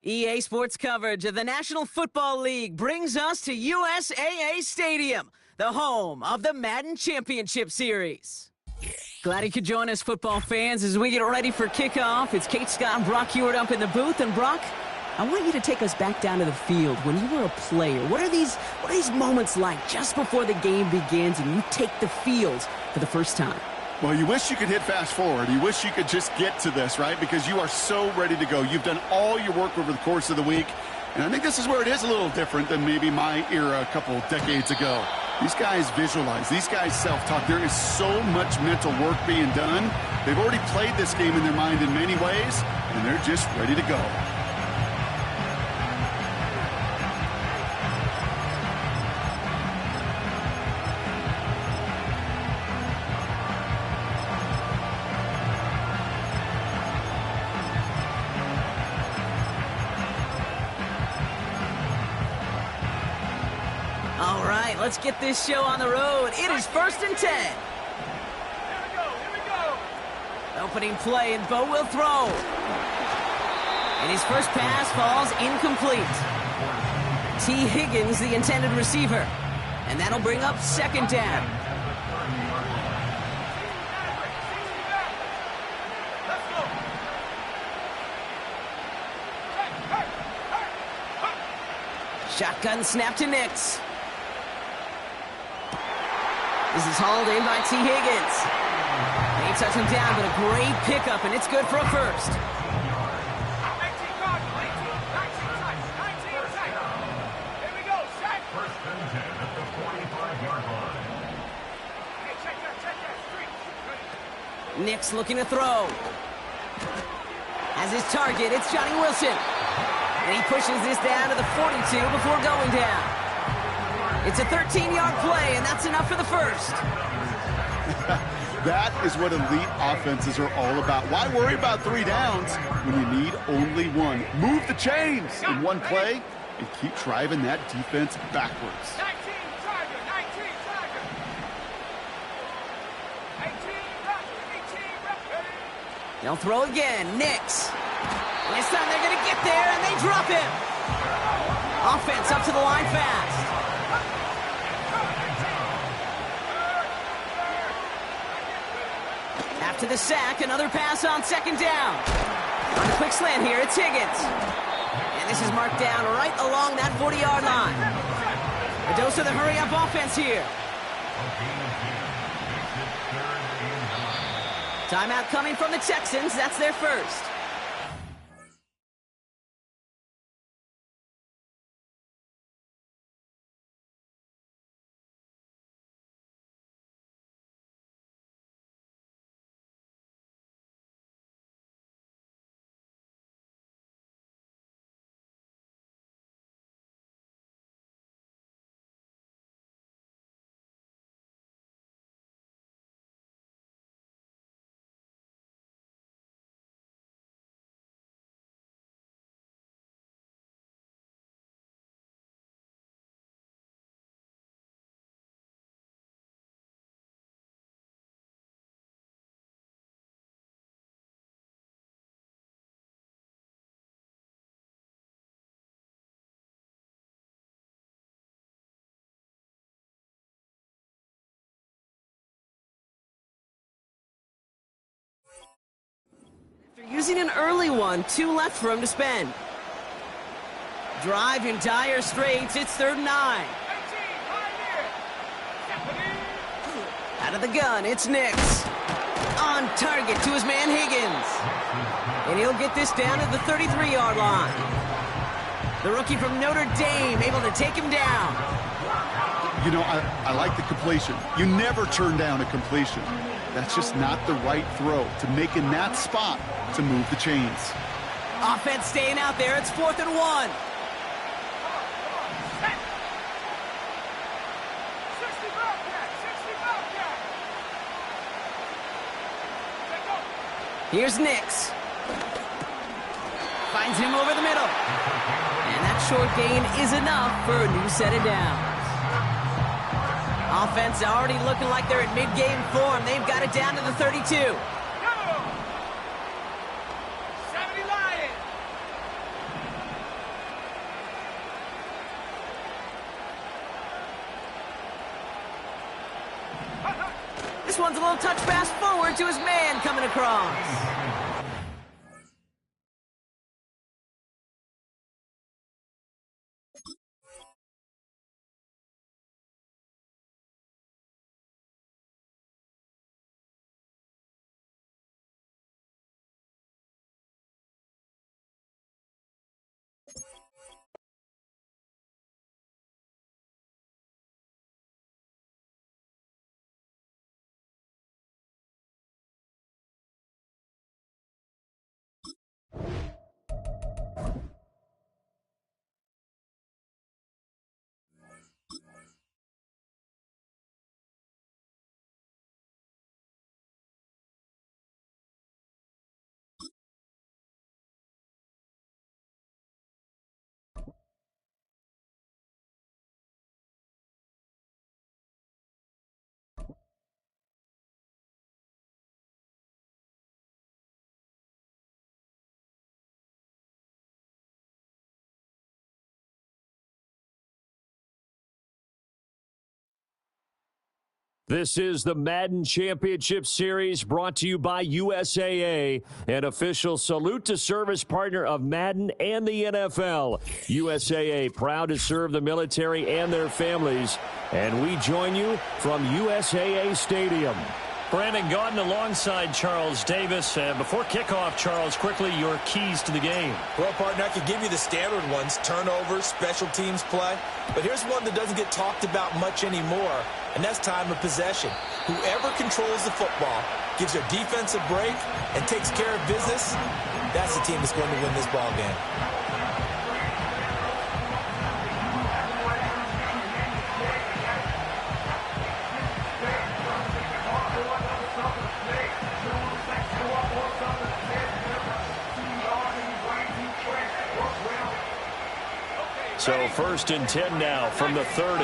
EA Sports coverage of the National Football League brings us to USAA Stadium, the home of the Madden Championship Series. Glad you could join us, football fans, as we get ready for kickoff. It's Kate Scott and Brock Hewitt up in the booth. And Brock, I want you to take us back down to the field when you were a player. What are these moments like just before the game begins and you take the field for the first time? Well, you wish you could hit fast forward. You wish you could just get to this, right? Because you are so ready to go. You've done all your work over the course of the week. And I think this is where it is a little different than maybe my era a couple decades ago. These guys visualize. These guys self-talk. There is so much mental work being done. They've already played this game in their mind in many ways, and they're just ready to go. All right, let's get this show on the road. It is 1st and 10. Here we go. Opening play, and Bo will throw. And his first pass falls incomplete. T. Higgins, the intended receiver. And that'll bring up 2nd down. Shotgun snap to 4ks. This is hauled in by T. Higgins. They touch him down, but a great pickup, and it's good for a first. 19 guard, 19 tight. Here we go, set. 1st and 10 at the 45-yard line. Hey, check that, street. 4ks looking to throw. As his target, it's Johnny Wilson. And he pushes this down to the 42 before going down. It's a 13-yard play, and that's enough for the first. That is what elite offenses are all about. Why worry about 3 downs when you need only 1? Move the chains in one play and keep driving that defense backwards. 19 target. 18 ready. They'll throw again. 4ks. And this time they're going to get there, and they drop him. Offense up to the line fast. After the sack, another pass on 2nd down. On a quick slant here, it's Higgins. And this is marked down right along that 40-yard line. A dose of the hurry-up offense here. Timeout coming from the Texans. That's their first. After using an early one, 2 left for him to spend. Drive in dire straits, it's 3rd and 9. 18, Out of the gun, it's 4ks. On target to his man Higgins. And he'll get this down to the 33-yard line. The rookie from Notre Dame able to take him down. You know, I like the completion. You never turn down a completion. That's just not the right throw to make in that spot to move the chains. Offense staying out there. It's 4th and 1. 60 Bobcat. Here's 4ks. Finds him over the middle. And that short gain is enough for a new set of downs. Offense already looking like they're in mid-game form. They've got it down to the 32. 70 Lions. This one's a little touch pass forward to his man coming across. This is the Madden Championship Series brought to you by USAA, an official salute to service partner of Madden and the NFL. USAA, proud to serve the military and their families. And we join you from USAA Stadium. Brandon Gaudin alongside Charles Davis. Before kickoff, Charles, quickly your keys to the game. Well, partner, I could give you the standard ones, turnovers, special teams play. But here's one that doesn't get talked about much anymore, and that's time of possession. Whoever controls the football, gives their defense a break, and takes care of business, that's the team that's going to win this ball game. So 1st and 10 now from the 30.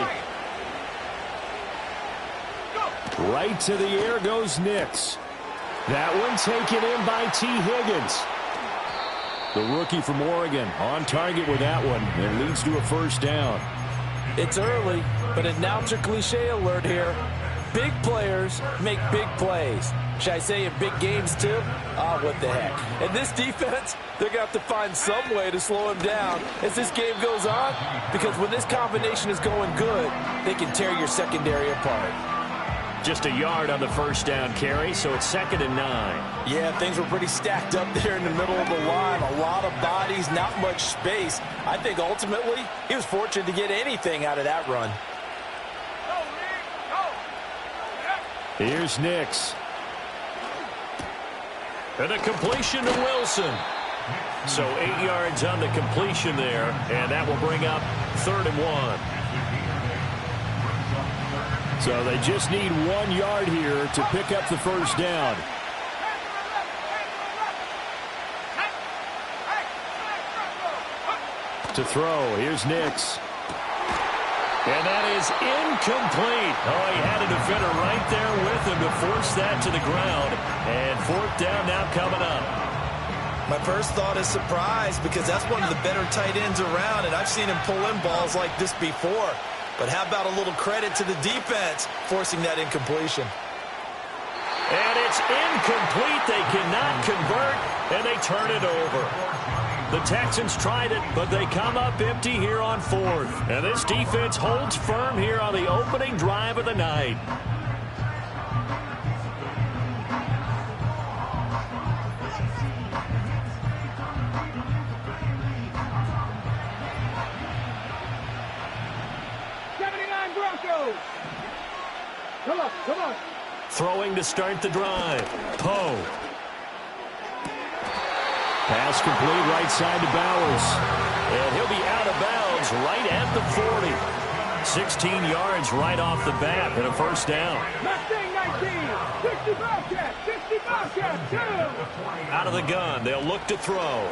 Right to the air goes Nix. That one taken in by T. Higgins. The rookie from Oregon on target with that one. It leads to a 1st down. It's early, but announcer cliche alert here. Big players make big plays. Should I say in big games too? What the heck. And this defense, they're going to have to find some way to slow him down as this game goes on, because when this combination is going good, they can tear your secondary apart. Just a yard on the 1st down carry, so it's 2nd and 9. Yeah, things were pretty stacked up there in the middle of the line. A lot of bodies, not much space. I think ultimately he was fortunate to get anything out of that run. Here's Nix. And a completion to Wilson. So 8 yards on the completion there, and that will bring up 3rd and 1. So they just need 1 yard here to pick up the 1st down. To throw, here's Nix. And that is incomplete. Oh, he had a defender right there with him to force that to the ground. And 4th down now coming up. My first thought is surprise, because that's one of the better tight ends around, and I've seen him pull in balls like this before. But how about a little credit to the defense forcing that incompletion? And it's incomplete. They cannot convert, and they turn it over. The Texans tried it, but they come up empty here on 4th. And this defense holds firm here on the opening drive of the night. Come on. Throwing to start the drive. Poe. Pass complete right side to Bowers. And he'll be out of bounds right at the 40. 16 yards right off the bat and a 1st down. Mustang 19, 60 Bobcat, 60 Bobcat, 2. Out of the gun, they'll look to throw.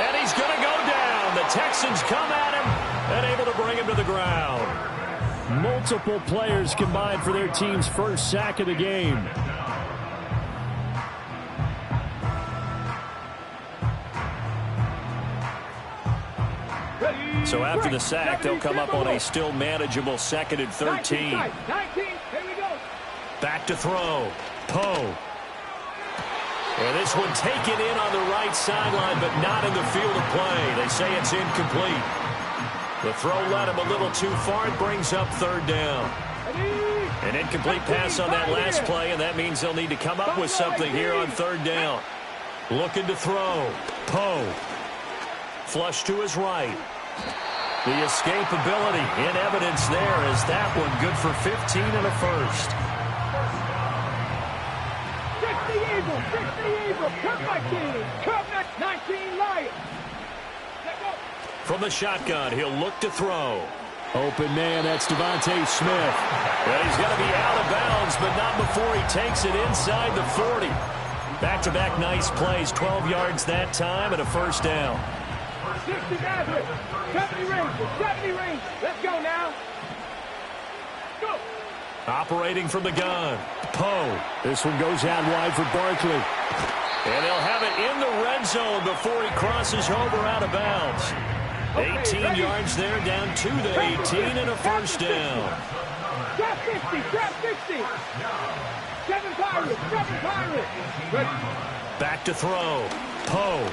And he's going to go down. The Texans come at him and able to bring him to the ground. Multiple players combined for their team's 1st sack of the game. Ready. So after the sack, they'll come up on a still manageable 2nd and 13. 19, here we go. Back to throw. Poe. And this one taken in on the right sideline, but not in the field of play. They say it's incomplete. The throw led him a little too far. It brings up 3rd down. An incomplete pass on that last play, and that means they'll need to come up with something here on 3rd down. Looking to throw. Poe. Flush to his right. The escapability in evidence there as that one good for 15 and a first. 60 Eagles, come my team, come 19 Lions. Let's go. From the shotgun, he'll look to throw. Open man, that's Devontae Smith. Well, he's going to be out of bounds, but not before he takes it inside the 40. Back-to-back nice plays, 12 yards that time and a first down. 60 Maverick, 70 range, let's go now. Go. Operating from the gun. Poe. This one goes out wide for Barkley. And they'll have it in the red zone before he crosses over out of bounds. 18 yards there, down to the 18 and a first down. Trap 60. 7 Pirates. Ready. Back to throw. Poe.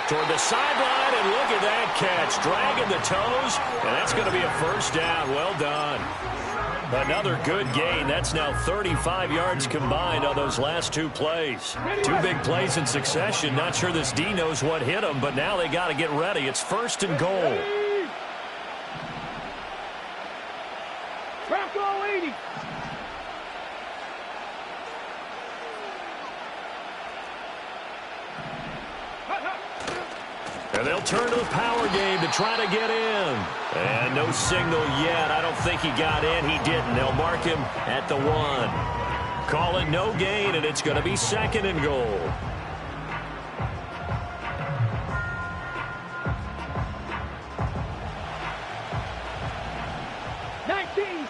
Toward the sideline, and look at that catch. Dragging the toes, and that's going to be a first down. Well done. Another good gain. That's now 35 yards combined on those last 2 plays. 2 big plays in succession. Not sure this D knows what hit him, but now they got to get ready. It's 1st and goal. Bronco 80. And they'll turn to the power game to try to get in. And no signal yet. I don't think he got in. He didn't. They'll mark him at the 1. Call it no gain, and it's going to be 2nd and goal.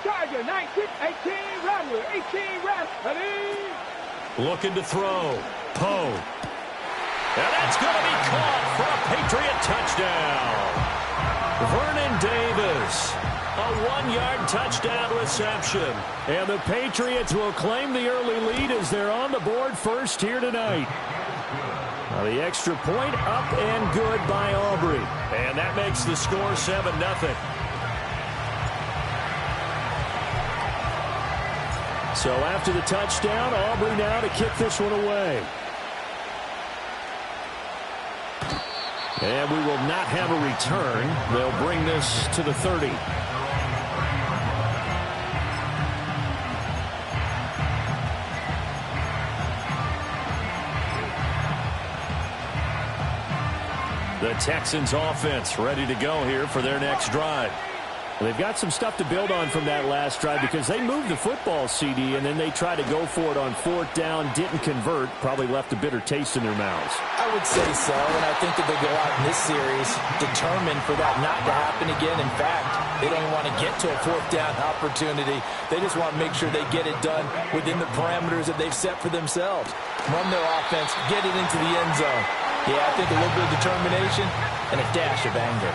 Charger, 19, 18 Rattler, 18 Rattler. Ready? Looking to throw. Poe. And that's going to be caught for a Patriot touchdown. Vernon Davis, a 1-yard touchdown reception. And the Patriots will claim the early lead as they're on the board first here tonight. Now the extra point up and good by Aubrey. And that makes the score 7-0. So after the touchdown, Aubrey now to kick this one away. And we will not have a return. They'll bring this to the 30. The Texans offense ready to go here for their next drive. They've got some stuff to build on from that last drive because they moved the football, CD, and then they tried to go for it on 4th down, didn't convert, probably left a bitter taste in their mouths. I would say so, and I think that they go out in this series determined for that not to happen again. In fact, they don't even want to get to a 4th down opportunity. They just want to make sure they get it done within the parameters that they've set for themselves. Run their offense, get it into the end zone. Yeah, I think a little bit of determination and a dash of anger.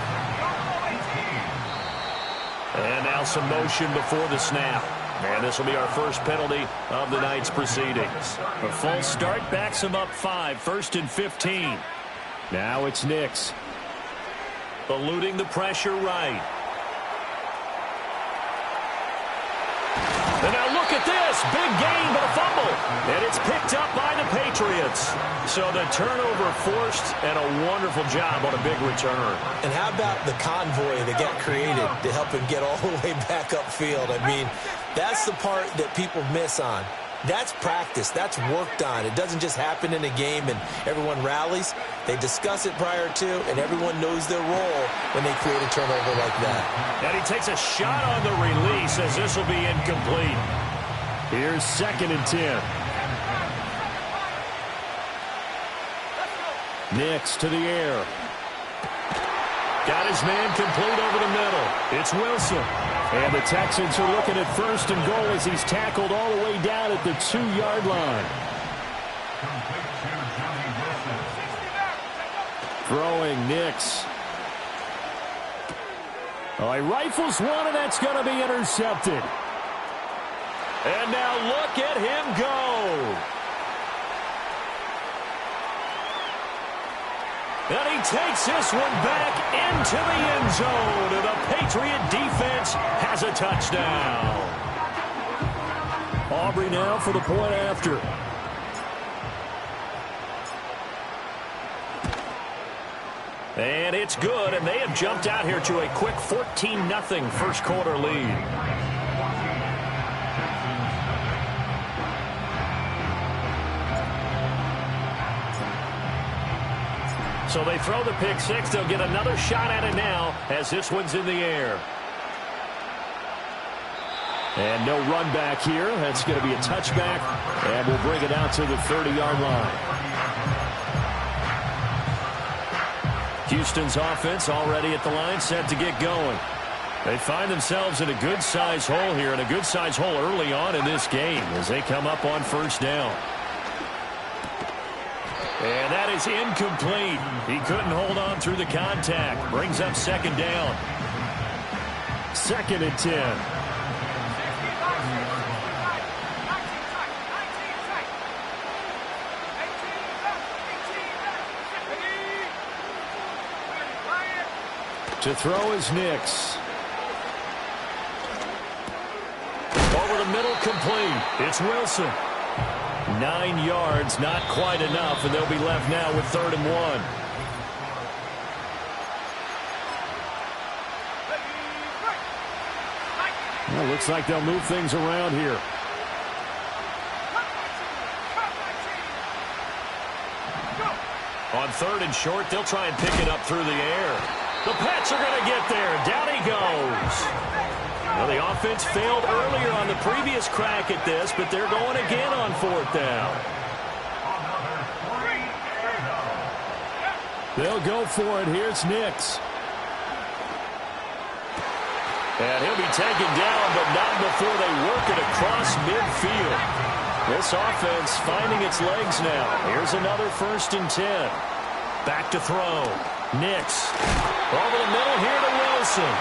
And now some motion before the snap. And this will be our first penalty of the night's proceedings. A false start backs them up 5, 1st and 15. Now it's Nix. Eluding the pressure right. And now look at this. Big gain, but a fumble. And it's picked up by the Patriots. So the turnover forced, and a wonderful job on a big return. And how about the convoy that got created to help him get all the way back upfield? I mean, that's the part that people miss on. That's practice. That's worked on. It doesn't just happen in a game and everyone rallies. They discuss it prior to, and everyone knows their role when they create a turnover like that. And he takes a shot on the release as this will be incomplete. Here's 2nd and 10. Nix to the air. Got his man complete over the middle. It's Wilson. And the Texans are looking at 1st and goal as he's tackled all the way down at the 2-yard line. Throwing Nix. Oh, he rifles one, and that's going to be intercepted. And now look at him go. And he takes this one back into the end zone. And the Patriot defense has a touchdown. Aubrey now for the point after. And it's good, and they have jumped out here to a quick 14-0 first quarter lead. So they throw the pick six. They'll get another shot at it now as this one's in the air. And no run back here. That's going to be a touchback, and we'll bring it out to the 30-yard line. Houston's offense already at the line, set to get going. They find themselves in a good-sized hole here, and a good-sized hole early on in this game as they come up on first down. And that is incomplete. He couldn't hold on through the contact. Brings up second down. 2nd and 10. To throw is Nix. Over the middle, complete. It's Wilson. 9 yards, not quite enough, and they'll be left now with 3rd and 1. Well, looks like they'll move things around here. On 3rd and short, they'll try and pick it up through the air. The Pats are going to get there. Down he goes. Well, the offense failed earlier on the previous crack at this, but they're going again on 4th down. They'll go for it. Here's Nix. And he'll be taken down, but not before they work it across midfield. This offense finding its legs now. Here's another 1st and 10. Back to throw. Nix. Over the middle here to Wilson.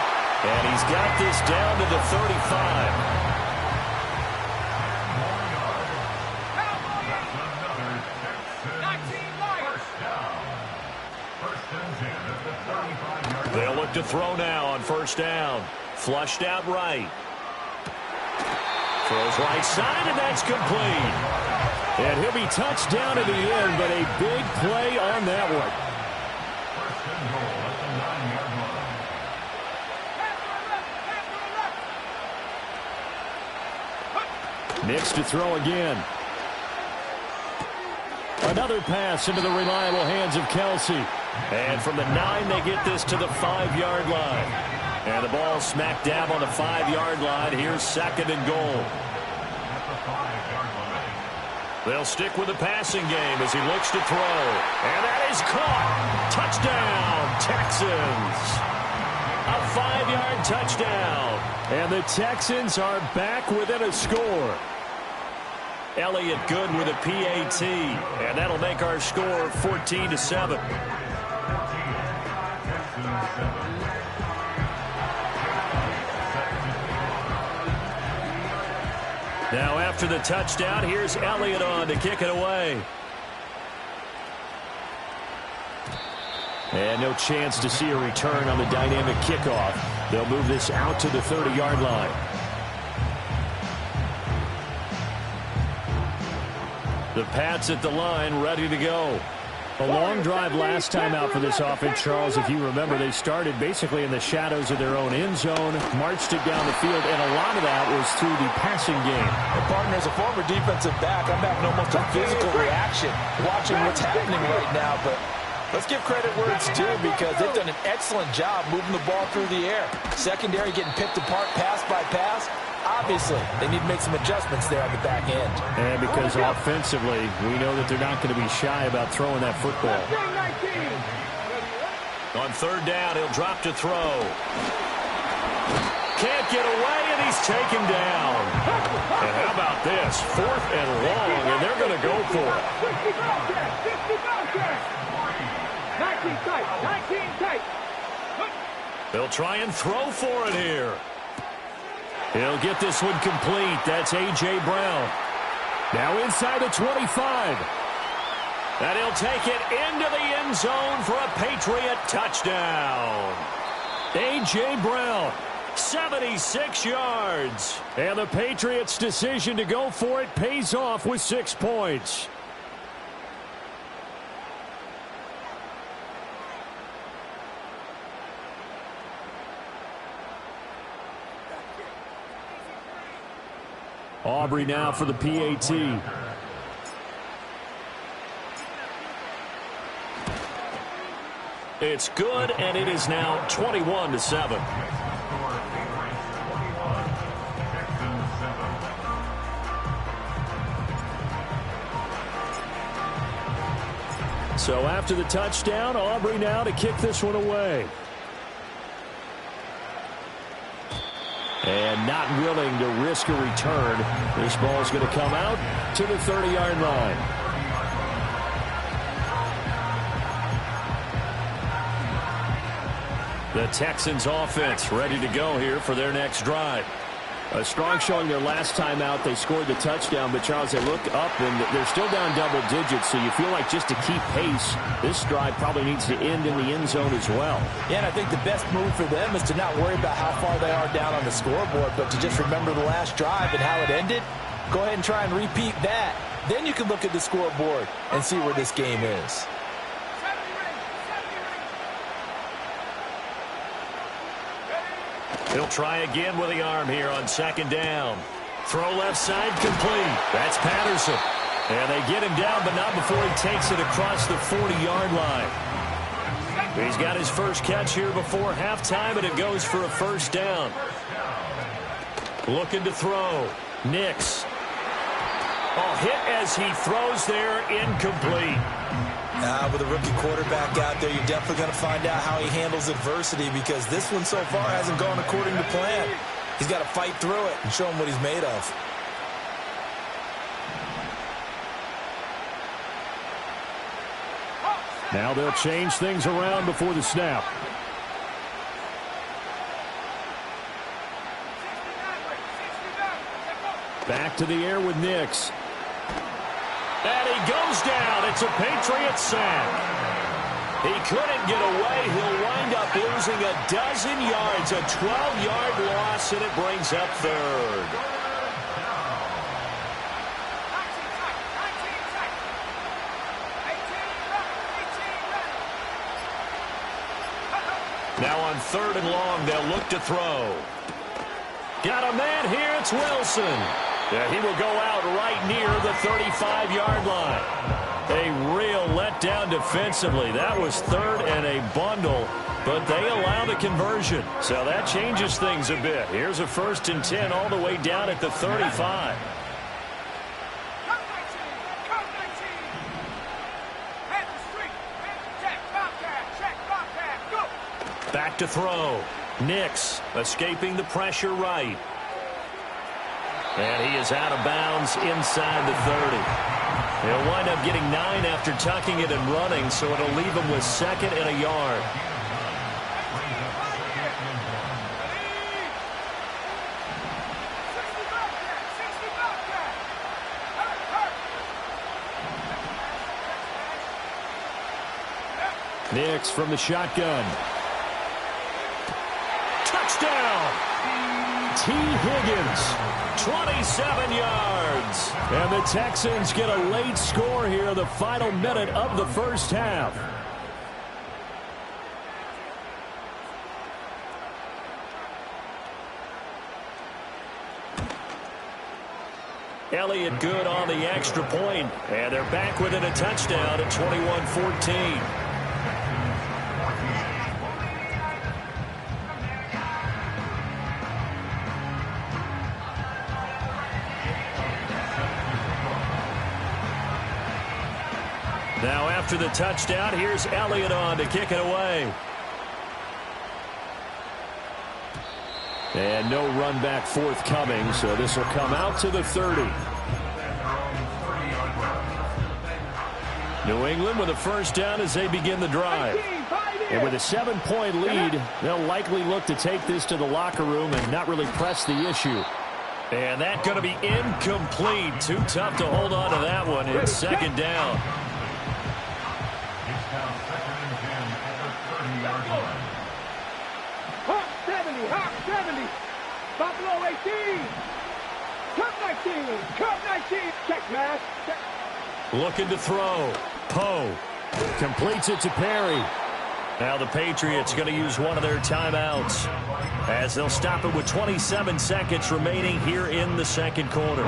And he's got this down to the 35. They'll look to throw now on 1st down. Flushed out right. Throws right side, and that's complete. And he'll be touched down at the end, but a big play on that one. Nix to throw again. Another pass into the reliable hands of Kelsey. And from the 9, they get this to the 5-yard line. And the ball smack dab on the 5-yard line. Here's 2nd and goal. They'll stick with the passing game as he looks to throw. And that is caught. Touchdown, Texans. A 5-yard touchdown. And the Texans are back within a score. Elliott good with a PAT. And that'll make our score 14-7. Now after the touchdown, here's Elliott on to kick it away. And no chance to see a return on the dynamic kickoff. They'll move this out to the 30-yard line. The Pats at the line, ready to go. A long drive last time out for this offense, Charles. If you remember, they started basically in the shadows of their own end zone, marched it down the field, and a lot of that was through the passing game. Well, partner, as a former defensive back, I'm having almost a physical reaction watching what's happening right now, but let's give credit where it's due because they've done an excellent job moving the ball through the air. Secondary getting picked apart pass by pass. Obviously, they need to make some adjustments there on the back end. And because offensively, we know that they're not going to be shy about throwing that football. On 3rd down, he'll drop to throw. Can't get away, and he's taken down. And how about this? 4th and long, and they're going to go for it. 19 tight. They'll try and throw for it here. He'll get this one complete. That's A.J. Brown. Now inside the 25. And he'll take it into the end zone for a Patriot touchdown. A.J. Brown, 76 yards. And the Patriots' decision to go for it pays off with 6 points. Aubrey now for the PAT. It's good, and it is now 21-7. So after the touchdown, Aubrey now to kick this one away. And not willing to risk a return. This ball is going to come out to the 30-yard line. The Texans offense ready to go here for their next drive. A strong showing their last time out. They scored the touchdown, but Charles, they look up and they're still down double digits, so you feel like just to keep pace, this drive probably needs to end in the end zone as well. Yeah, and I think the best move for them is to not worry about how far they are down on the scoreboard, but to just remember the last drive and how it ended. Go ahead and try and repeat that. Then you can look at the scoreboard and see where this game is. He'll try again with the arm here on second down. Throw left side complete. That's Patterson. And they get him down, but not before he takes it across the 40-yard line. He's got his first catch here before halftime, and it goes for a first down. Looking to throw. Nix. Oh, hit as he throws there, incomplete. With a rookie quarterback out there, you're definitely going to find out how he handles adversity, because this one so far hasn't gone according to plan. He's got to fight through it and show him what he's made of. Now they'll change things around before the snap. Back to the air with Nix. And he goes down. It's a Patriot sack. He couldn't get away. He'll wind up losing a dozen yards, a 12-yard loss, and it brings up third. Now on third and long, they'll look to throw. Got a man here. It's Wilson. Yeah, he will go out right near the 35-yard line. A real letdown defensively. That was third and a bundle, but they allow the conversion. So that changes things a bit. Here's a 1st and 10 all the way down at the 35. Back to throw. Nix escaping the pressure right. And he is out of bounds inside the 30. He'll wind up getting 9 after tucking it and running, so it'll leave him with 2nd and a yard. Nix from the shotgun. Touchdown! T. Higgins, 27 yards. And the Texans get a late score here in the final minute of the first half. Elliott good on the extra point, and they're back within a touchdown at 21-14. Now after the touchdown, here's Elliott on to kick it away. And no run back forthcoming, so this will come out to the 30. New England with a first down as they begin the drive. And with a 7-point lead, they'll likely look to take this to the locker room and not really press the issue. And that's going to be incomplete. Too tough to hold on to that one. It's second down. It's now 2nd and 10 at the 30-yard line. Hawk 70, Hawk 70. Buffalo 18. Cup 19, Cup 19. Check, man. Check. Looking to throw. Poe completes it to Perry. Now the Patriots going to use one of their timeouts as they'll stop it with 27 seconds remaining here in the second quarter.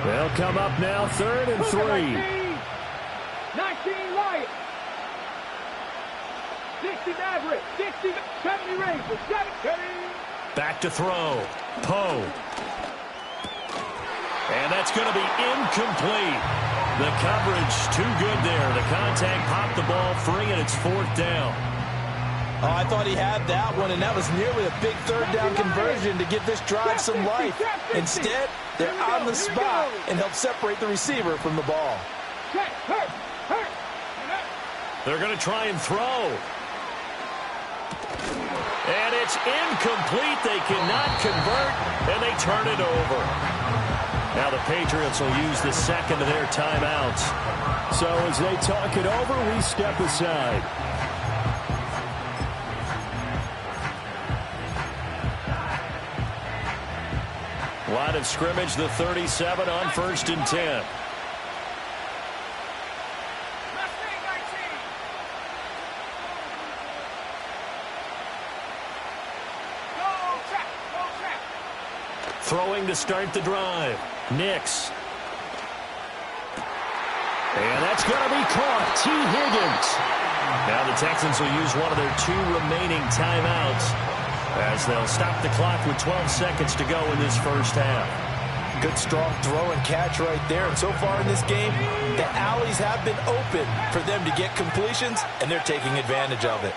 They'll come up now 3rd and 3. 19 Lions. 60 Maverick. 60, 70 Rangers. 70. Back to throw. Poe. And that's going to be incomplete. The coverage too good there. The contact popped the ball free, and it's 4th down. Oh, I thought he had that one, and that was nearly a big 3rd down conversion to give this drive some life. Instead, they're on the spot and help separate the receiver from the ball. They're going to try and throw. And it's incomplete. They cannot convert, and they turn it over. Now the Patriots will use the second of their timeouts. So as they talk it over, we step aside. Line of scrimmage, the 37 on 1st and 10. Throwing to start the drive. Nix. And that's going to be caught. T. Higgins. Now the Texans will use one of their 2 remaining timeouts as they'll stop the clock with 12 seconds to go in this first half. Good, strong throw and catch right there. And so far in this game, the alleys have been open for them to get completions, and they're taking advantage of it.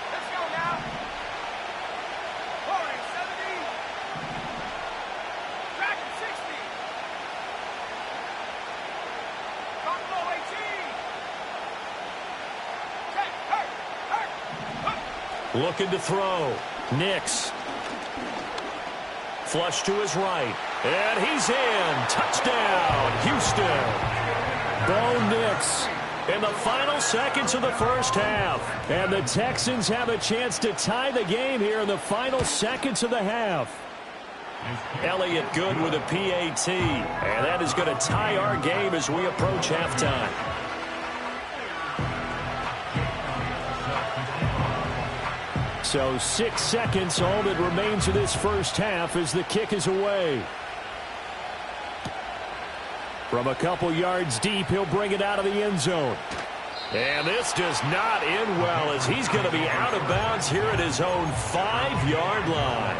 Looking to throw. Nix. Flush to his right. And he's in. Touchdown, Houston. Bo Nix. In the final seconds of the first half. And the Texans have a chance to tie the game here in the final seconds of the half. Elliott good with a PAT. And that is going to tie our game as we approach halftime. So 6 seconds, all that remains of this first half as the kick is away. From a couple yards deep, he'll bring it out of the end zone. And this does not end well as he's going to be out of bounds here at his own 5-yard line.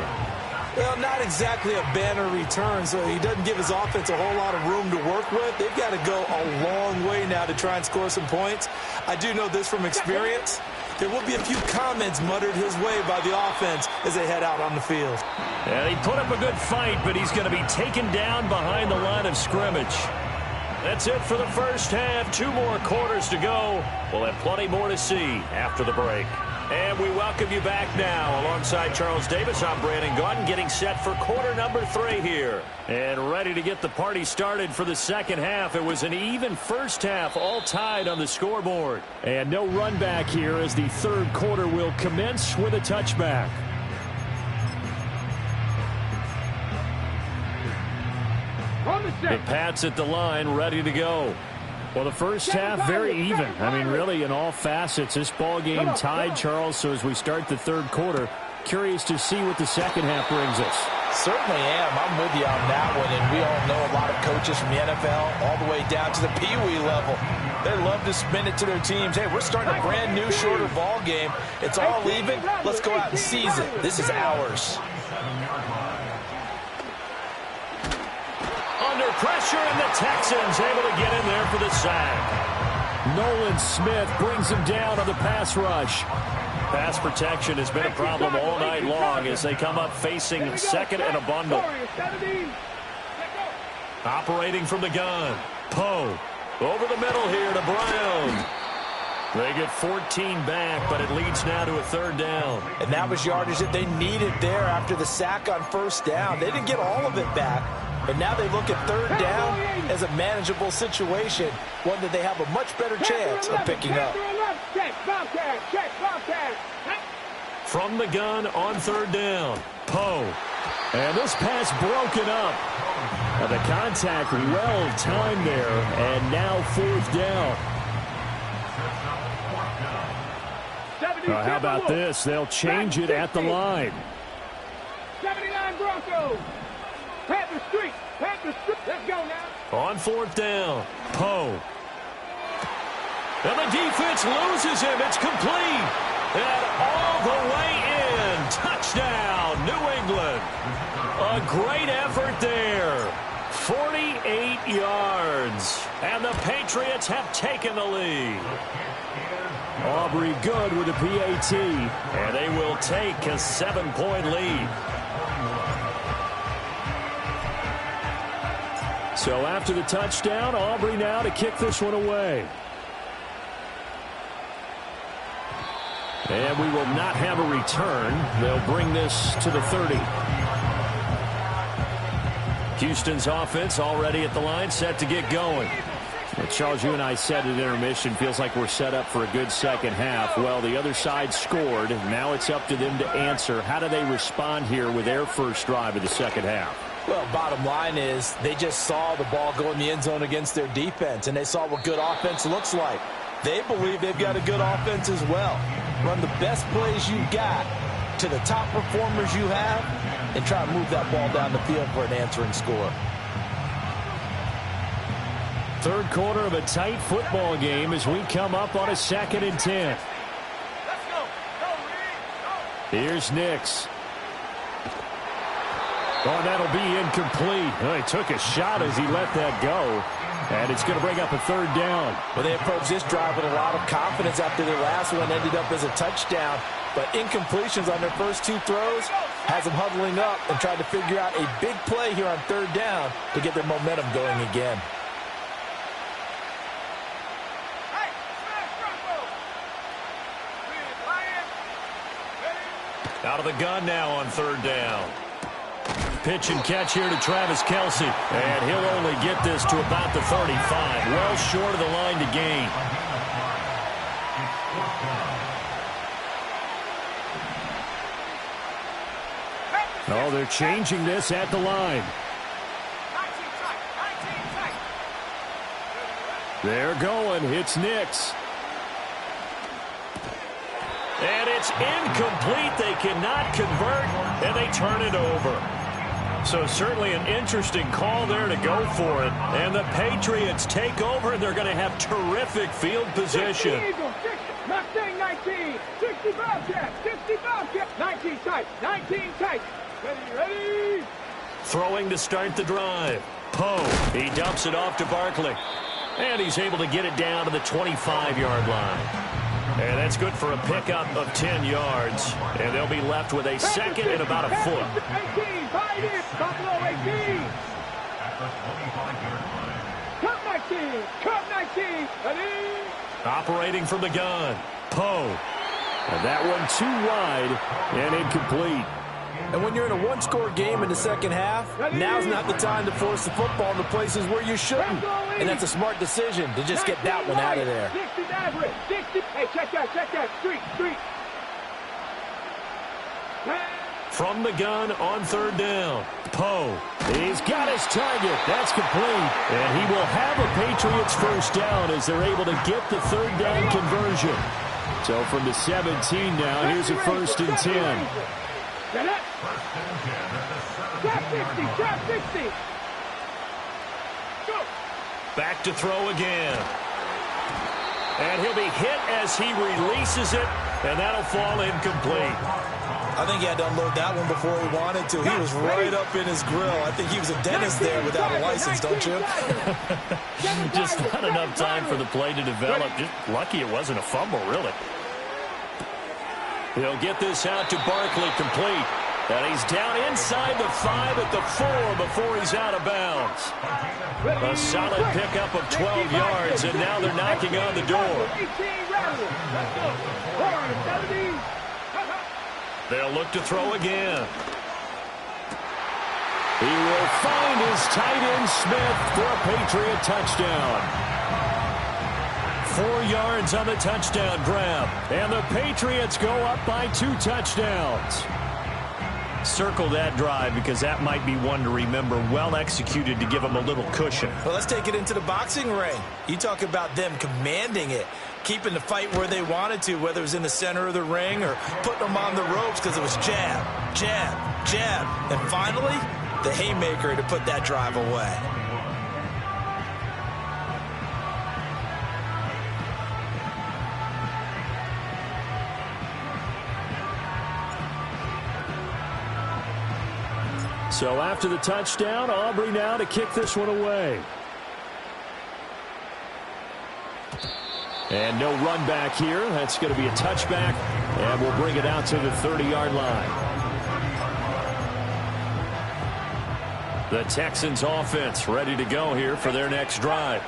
Well, not exactly a banner return, so he doesn't give his offense a whole lot of room to work with. They've got to go a long way now to try and score some points. I do know this from experience. There will be a few comments muttered his way by the offense as they head out on the field. And he put up a good fight, but he's going to be taken down behind the line of scrimmage. That's it for the first half. 2 more quarters to go. We'll have plenty more to see after the break. And we welcome you back now. Alongside Charles Davis, I'm Brandon Gaudin, getting set for quarter number 3 here. And ready to get the party started for the second half. It was an even first half, all tied on the scoreboard. And no run back here as the third quarter will commence with a touchback. The Pats at the line, ready to go. Well, the first half, very even. I mean, really, in all facets, this ball game tied, Charles. So as we start the third quarter, curious to see what the second half brings us. Certainly am. I'm with you on that one. And we all know a lot of coaches from the NFL all the way down to the Pee-wee level. They love to spin it to their teams. Hey, we're starting a brand new, shorter ball game. It's all even. Let's go out and seize it. This is ours. Under pressure, and the Texans able to get in there for the sack. Nolan Smith brings him down on the pass rush. Pass protection has been a problem all night long as they come up facing second and a bundle. Operating from the gun. Poe over the middle here to Brown. They get 14 back, but it leads now to a 3rd down. And that was yardage that they needed there after the sack on 1st down. They didn't get all of it back, but now they look at 3rd down as a manageable situation, one that they have a much better chance of picking up. From the gun on 3rd down, Poe. And this pass broken up. The contact well timed there, and now 4th down. How about this? They'll change it at the line. 79 Broncos. Panther Street. Panther Street. Let's go now. On 4th down, Poe. And the defense loses him. It's complete. And all the way in. Touchdown, New England. A great effort there. 48 yards. And the Patriots have taken the lead. Aubrey good with a PAT. And they will take a 7-point lead. So after the touchdown, Aubrey now to kick this one away. And we will not have a return. They'll bring this to the 30. Houston's offense already at the line, set to get going. Well, Charles, you and I said at intermission, feels like we're set up for a good second half. Well, the other side scored. Now it's up to them to answer. How do they respond here with their first drive of the second half? Well, bottom line is they just saw the ball go in the end zone against their defense, and they saw what good offense looks like. They believe they've got a good offense as well. Run the best plays you've got to the top performers you have and try to move that ball down the field for an answering score. Third quarter of a tight football game as we come up on a 2nd and 10. Here's Nix. Oh, that'll be incomplete. Oh, he took a shot as he let that go. And it's going to bring up a 3rd down. Well, they approached this drive with a lot of confidence after their last one ended up as a touchdown. But incompletions on their first 2 throws has them huddling up and trying to figure out a big play here on 3rd down to get their momentum going again. Out of the gun now on 3rd down. Pitch and catch here to Travis Kelce. And he'll only get this to about the 35. Well short of the line to gain. Oh, they're changing this at the line. They're going. It's Nix. And it's incomplete. They cannot convert, and they turn it over. So certainly an interesting call there to go for it. And the Patriots take over, and they're going to have terrific field position. 19, 65 cap, 65 cap, 19 tight, 19 tight. Ready. Throwing to start the drive. Poe, he dumps it off to Barkley. And he's able to get it down to the 25-yard line. And that's good for a pickup of 10 yards. And they'll be left with a 2nd and about a foot. 18, fight it, Buffalo 18. Cut 19, cut 19, ready. Operating from the gun, Poe. And that one too wide and incomplete. And when you're in a one-score game in the second half, now's not the time to force the football in the places where you shouldn't. And that's a smart decision to just get that one out of there. 60 average, 60. Hey, check that. Street. From the gun on 3rd down, Poe. He's got his target. That's complete. And he will have a Patriots first down as they're able to get the 3rd down conversion. So from the 17 now, here's a 1st and 10. Trap 60. Go. Back to throw again. And he'll be hit as he releases it, and that'll fall incomplete. I think he had to unload that one before he wanted to. He was right up in his grill. I think he was a dentist there without a license, don't you? Just not enough time for the play to develop. Just lucky it wasn't a fumble, really. He'll get this out to Barkley, complete. And he's down inside the 5 at the 4 before he's out of bounds. A solid pickup of 12 yards, and now they're knocking on the door. Let's go. 470. They'll look to throw again. He will find his tight end Smith for a Patriot touchdown. 4 yards on the touchdown grab. And the Patriots go up by 2 touchdowns. Circle that drive because that might be one to remember. Well executed to give them a little cushion. Well, let's take it into the boxing ring. You talk about them commanding it, keeping the fight where they wanted to, whether it was in the center of the ring or putting them on the ropes because it was jab, jab, jab. And finally, the haymaker to put that drive away. So after the touchdown, Aubrey now to kick this one away. And no run back here. That's going to be a touchback, and we'll bring it out to the 30-yard line. The Texans offense ready to go here for their next drive.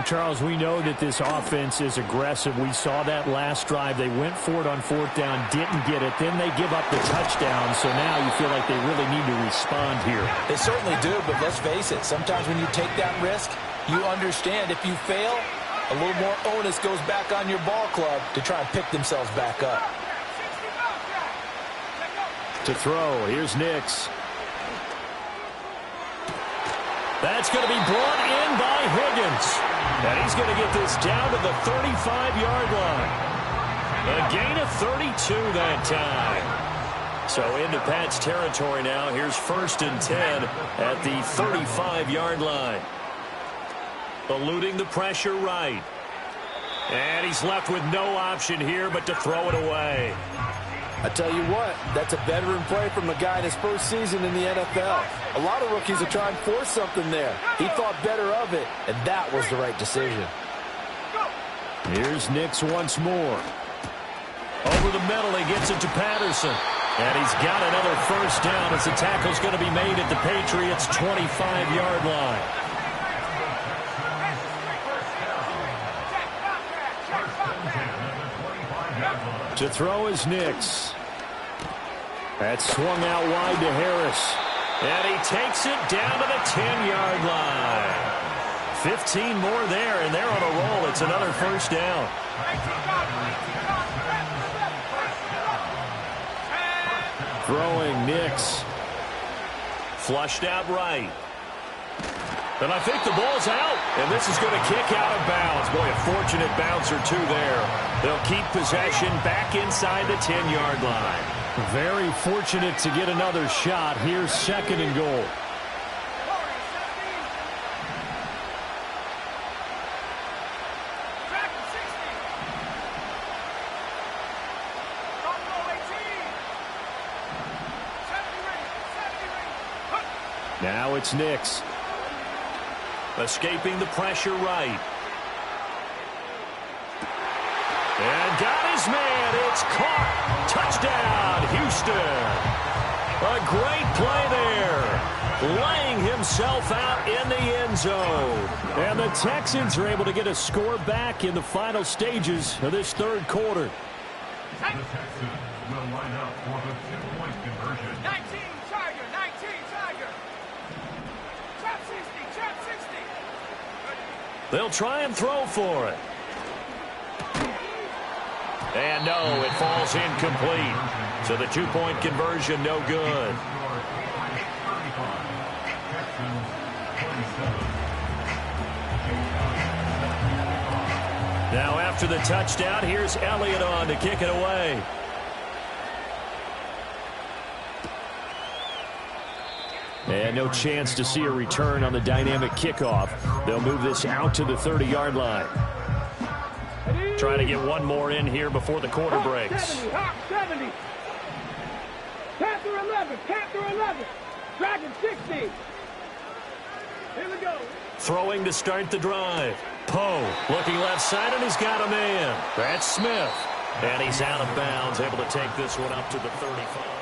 Charles, we know that this offense is aggressive. We saw that last drive. They went for it on 4th down, didn't get it. Then they give up the touchdown. So now you feel like they really need to respond here. They certainly do, but let's face it. Sometimes when you take that risk, you understand if you fail, a little more onus goes back on your ball club to try and pick themselves back up. To throw, here's Nix. That's going to be brought in by Higgins. And he's going to get this down to the 35-yard line. A gain of 32 that time. So into Pat's territory now. Here's 1st and 10 at the 35-yard line. Eluding the pressure right. And he's left with no option here but to throw it away. I tell you what, that's a veteran play from a guy in his first season in the NFL. A lot of rookies are trying to force something there. He thought better of it, and that was the right decision. Here's Nix once more. Over the middle, he gets it to Patterson. And he's got another 1st down as the tackle's going to be made at the Patriots' 25-yard line. To throw is Nix. That's swung out wide to Harris. And he takes it down to the 10-yard line. 15 more there, and they're on a roll. It's another 1st down. Throwing Nix. Flushed out right. And I think the ball's out, and this is going to kick out of bounds. Boy, a fortunate bounce or two there. They'll keep possession back inside the 10-yard line. Very fortunate to get another shot. Here's 2nd and goal. Now it's Nix. Escaping the pressure right. And got his man. It's caught. Touchdown, Houston. A great play there. Laying himself out in the end zone. And the Texans are able to get a score back in the final stages of this 3rd quarter. The Texans will line up for the 2-point conversion. 19, Tiger, 19, Tiger. Trap 60, trap 60. They'll try and throw for it. And no, it falls incomplete. So the 2-point conversion, no good. Now after the touchdown, here's Elliott on to kick it away. And no chance to see a return on the dynamic kickoff. They'll move this out to the 30-yard line. Trying to get one more in here before the quarter breaks. 70, Hawk 70. Panther 11, Panther 11. Dragon 60. Here we go. Throwing to start the drive. Poe looking left side, and he's got a man. That's Smith. And he's out of bounds, able to take this one up to the 35.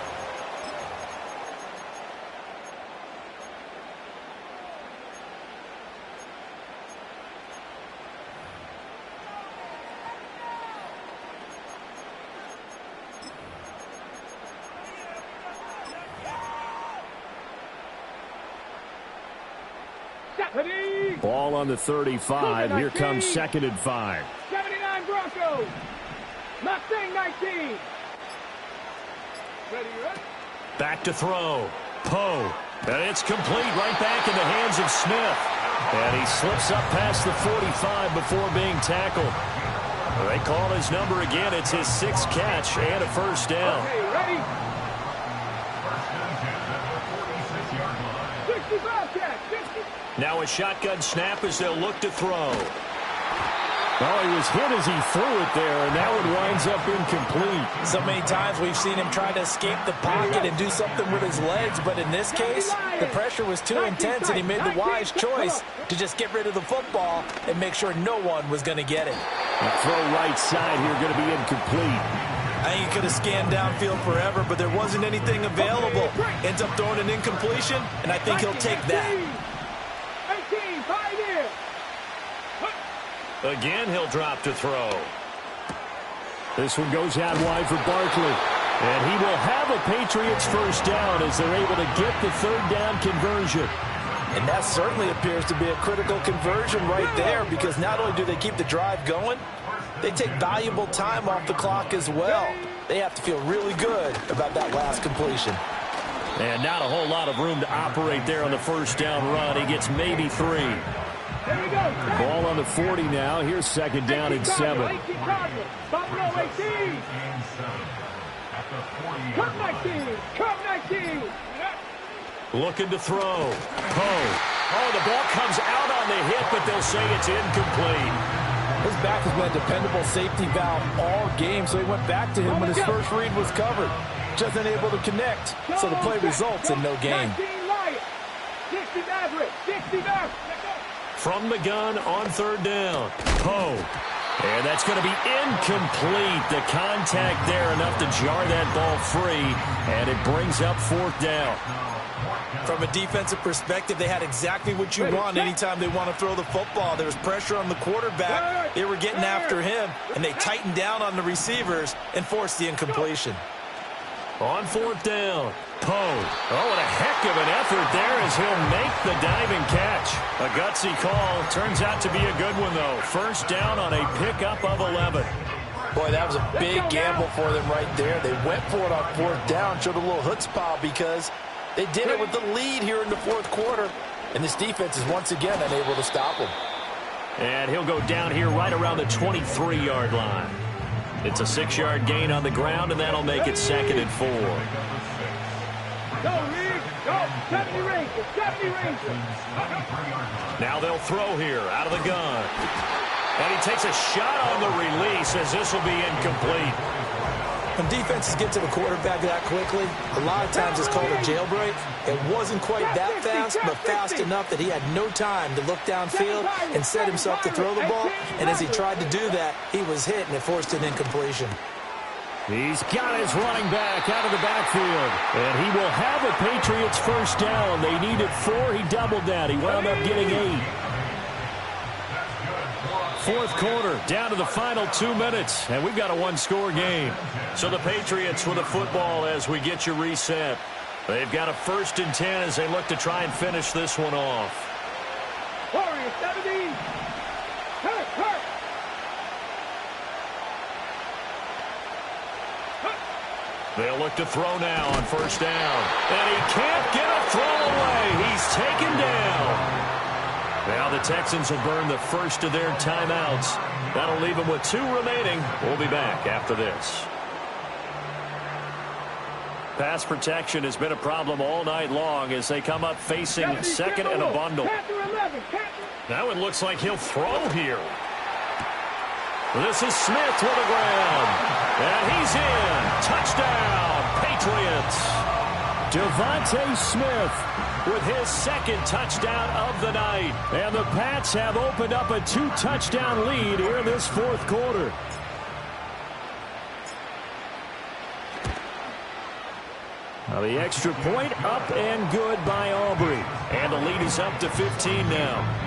Ball on the 35. Here comes 2nd and 5. 79 Broncos. Mustang 19. Ready? Back to throw. Poe. And it's complete right back in the hands of Smith. And he slips up past the 45 before being tackled. They call his number again. It's his 6th catch and a first down. Okay, ready? 65 catch. 60. Now a shotgun snap as they'll look to throw. Well, he was hit as he threw it there, and that one winds up incomplete. So many times we've seen him try to escape the pocket and do something with his legs, but in this case, the pressure was too intense, and he made the wise choice to just get rid of the football and make sure no one was going to get it. The throw right side here going to be incomplete. I think he could have scanned downfield forever, but there wasn't anything available. Ends up throwing an incompletion, and I think he'll take that. 18, 5 years. Again, he'll drop to throw. This one goes out wide for Barkley. And he will have a Patriots first down as they're able to get the 3rd down conversion. And that certainly appears to be a critical conversion right there, because not only do they keep the drive going, they take valuable time off the clock as well. They have to feel really good about that last completion. And not a whole lot of room to operate there on the first down run. He gets maybe 3. Here we go. Ball on the 40 now. Here's 2nd down and 7. 18 Buffalo 18. Cup 19. Cup 19. Looking to throw. Poe. Oh, the ball comes out on the hit, but they'll say it's incomplete. His back has been a dependable safety valve all game, so he went back to him when his first read was covered. Just unable to connect, so the play results in no gain. 19 Lions. 60 Maverick. 60 Maverick. From the gun on 3rd down. Poe. And that's going to be incomplete. The contact there enough to jar that ball free, and it brings up 4th down. From a defensive perspective, they had exactly what you want anytime they want to throw the football. There was pressure on the quarterback. They were getting after him, and they tightened down on the receivers and forced the incompletion. On 4th down. Poe. Oh, what a heck of an effort there as he'll make the diving catch. A gutsy call. Turns out to be a good one, though. First down on a pickup of 11. Boy, that was a big gamble for them right there. They went for it on 4th down, showed a little chutzpah because they did it with the lead here in the 4th quarter. And this defense is once again unable to stop them. And he'll go down here right around the 23-yard line. It's a 6-yard gain on the ground, and that'll make it 2nd and 4. Go, Reed. Go. 70 Rangers. 70 Rangers. Now they'll throw here out of the gun. And he takes a shot on the release as this will be incomplete. When defenses get to the quarterback that quickly, a lot of times it's called a jailbreak. It wasn't quite that fast, but fast enough that he had no time to look downfield and set himself to throw the ball. And as he tried to do that, he was hit, and it forced an incompletion. He's got his running back out of the backfield. And he will have a Patriots first down. They needed 4. He doubled that. He wound up getting 8. 4th quarter, down to the final 2 minutes, and we've got a 1-score game. So the Patriots with the football as we get you reset. They've got a 1st and 10 as they look to try and finish this one off. Warriors 70. Hurt. They'll look to throw now on 1st down. And he can't get a throw away. He's taken down. Now the Texans will burn the first of their timeouts. That'll leave them with 2 remaining. We'll be back after this. Pass protection has been a problem all night long as they come up facing 2nd and a bundle. Now it looks like he'll throw here. This is Smith to the ground. And he's in. Touchdown, Patriots. Devontae Smith with his 2nd touchdown of the night. And the Pats have opened up a 2-touchdown lead here in this 4th quarter. Now the extra point up and good by Aubrey. And the lead is up to 15 now.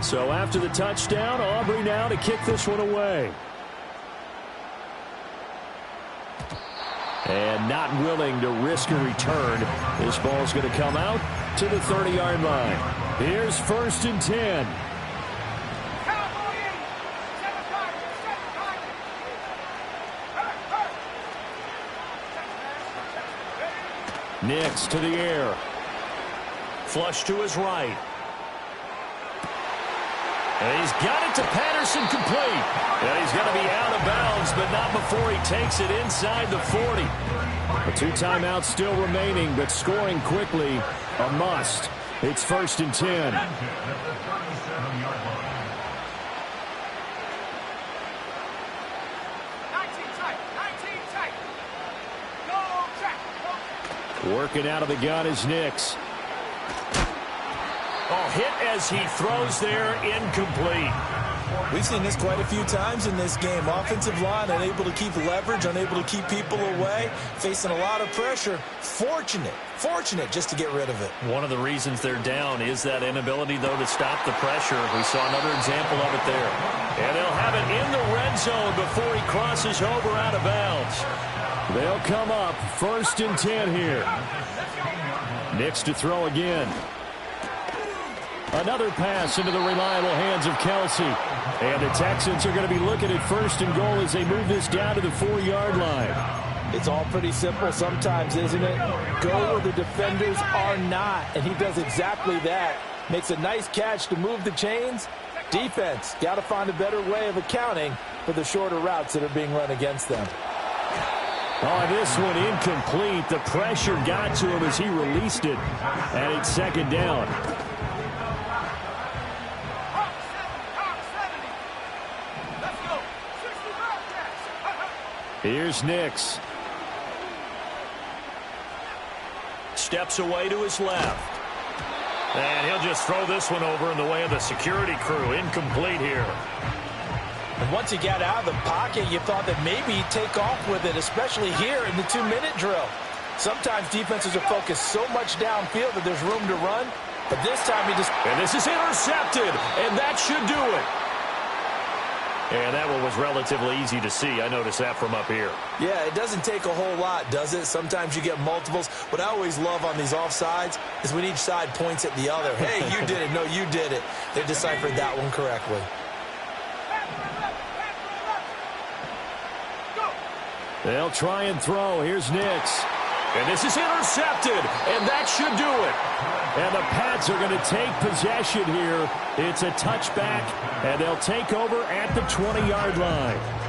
So after the touchdown, Aubrey now to kick this one away. And not willing to risk a return. This ball's going to come out to the 30-yard line. Here's 1st and 10. Nix to the air. Flush to his right. And he's got it to Patterson, complete. And he's going to be out of bounds, but not before he takes it inside the 40. A 2 timeouts still remaining, but scoring quickly a must. It's 1st and 10. Working out of the gun is Nix. Oh, hit as he throws there, incomplete. We've seen this quite a few times in this game. Offensive line unable to keep leverage, unable to keep people away, facing a lot of pressure. Fortunate just to get rid of it. One of the reasons they're down is that inability, though, to stop the pressure. We saw another example of it there. And they'll have it in the red zone before he crosses over out of bounds. They'll come up 1st and 10 here. Nix to throw again. Another pass into the reliable hands of Kelsey. And the Texans are going to be looking at 1st and goal as they move this down to the 4-yard line. It's all pretty simple sometimes, isn't it? Go where the defenders are not. And he does exactly that. Makes a nice catch to move the chains. Defense, got to find a better way of accounting for the shorter routes that are being run against them. Oh, this one incomplete. The pressure got to him as he released it. And it's 2nd down. Here's Nix. Steps away to his left. And he'll just throw this one over in the way of the security crew. Incomplete here. And once he got out of the pocket, you thought that maybe he'd take off with it, especially here in the 2-minute drill. Sometimes defenses are focused so much downfield that there's room to run, but this time he just... And this is intercepted, and that should do it. And that one was relatively easy to see. I noticed that from up here. Yeah, it doesn't take a whole lot, does it? Sometimes you get multiples. What I always love on these offsides is when each side points at the other. Hey, you did it. No, you did it. They deciphered that one correctly. They'll try and throw. Here's Nix. And this is intercepted, and that should do it. And the Pats are going to take possession here. It's a touchback, and they'll take over at the 20-yard line.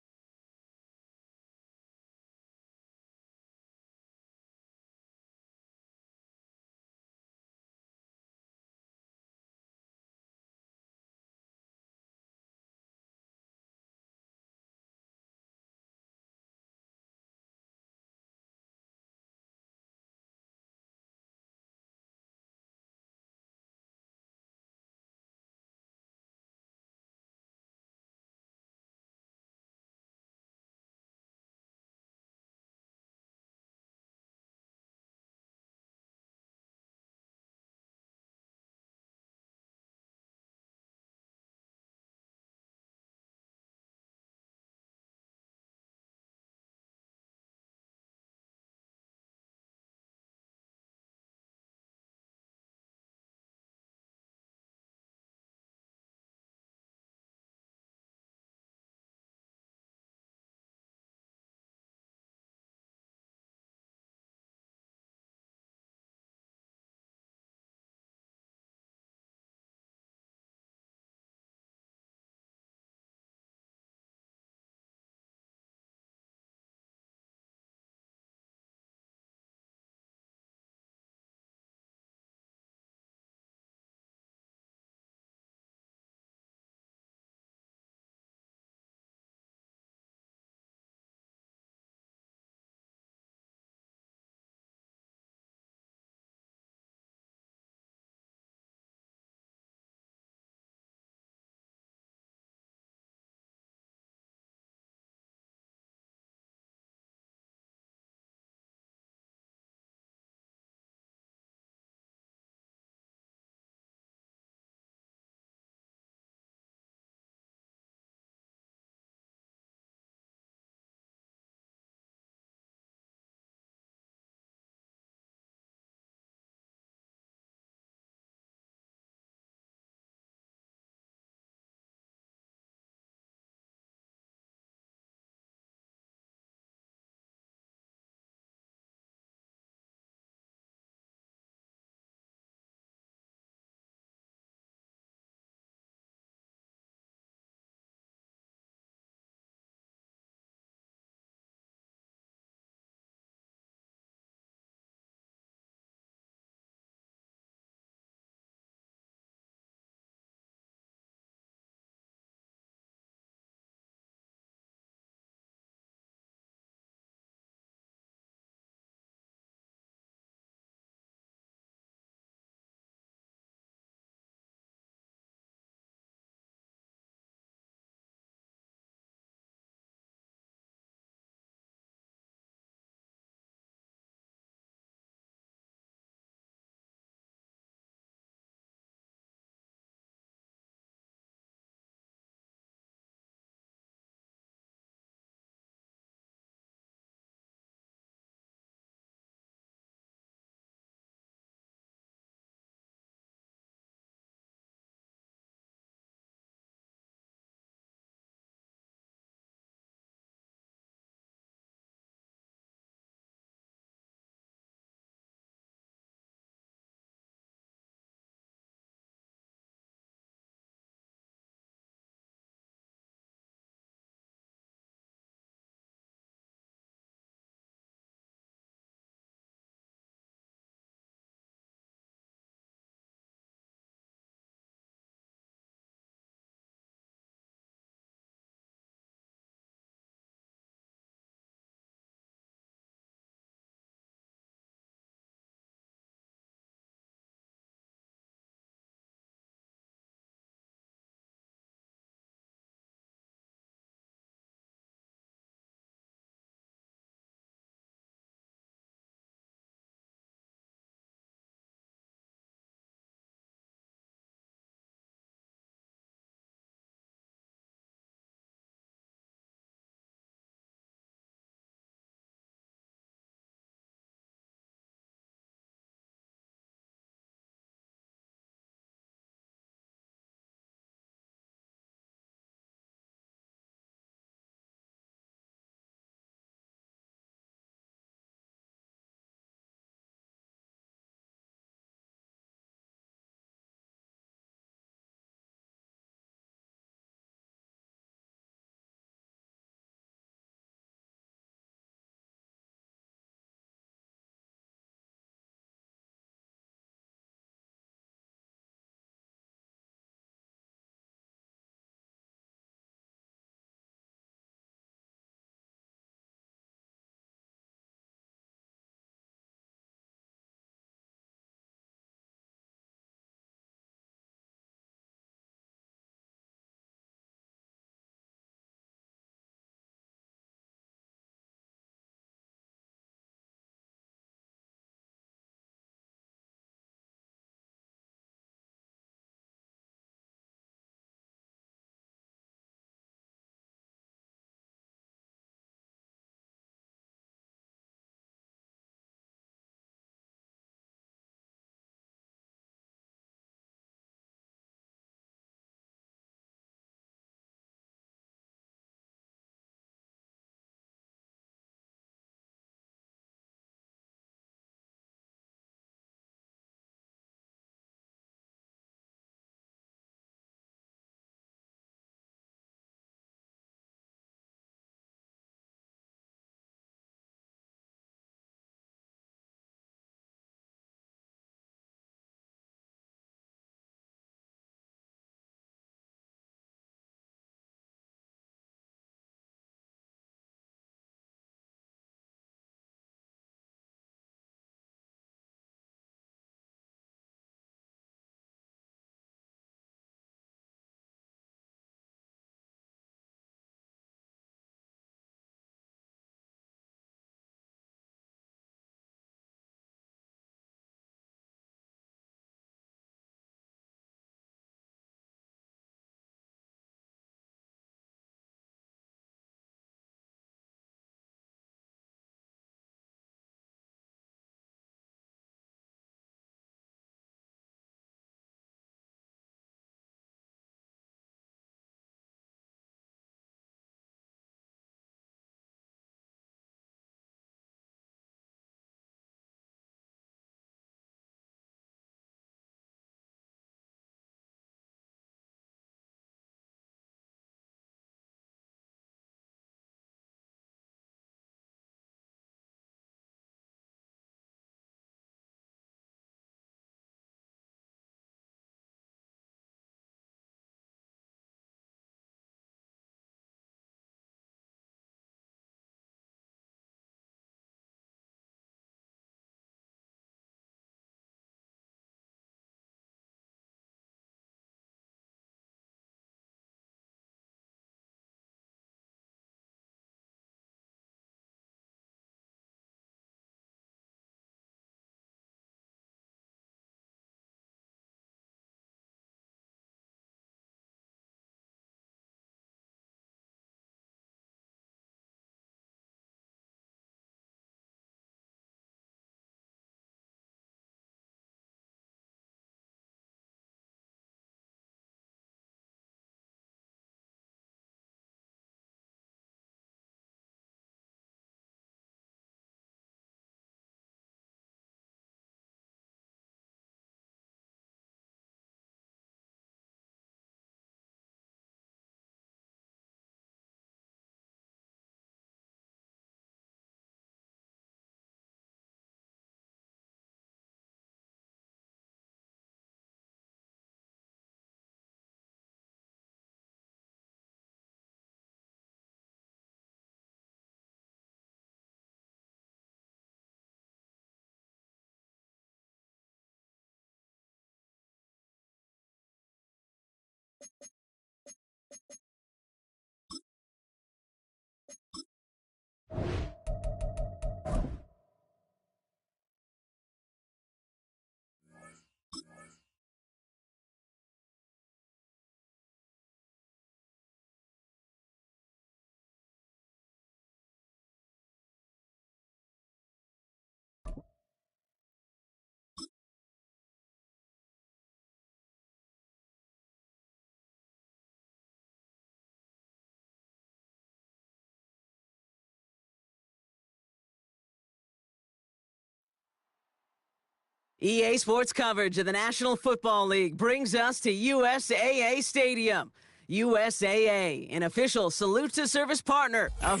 EA Sports coverage of the National Football League brings us to USAA Stadium. USAA, an official salute to service partner of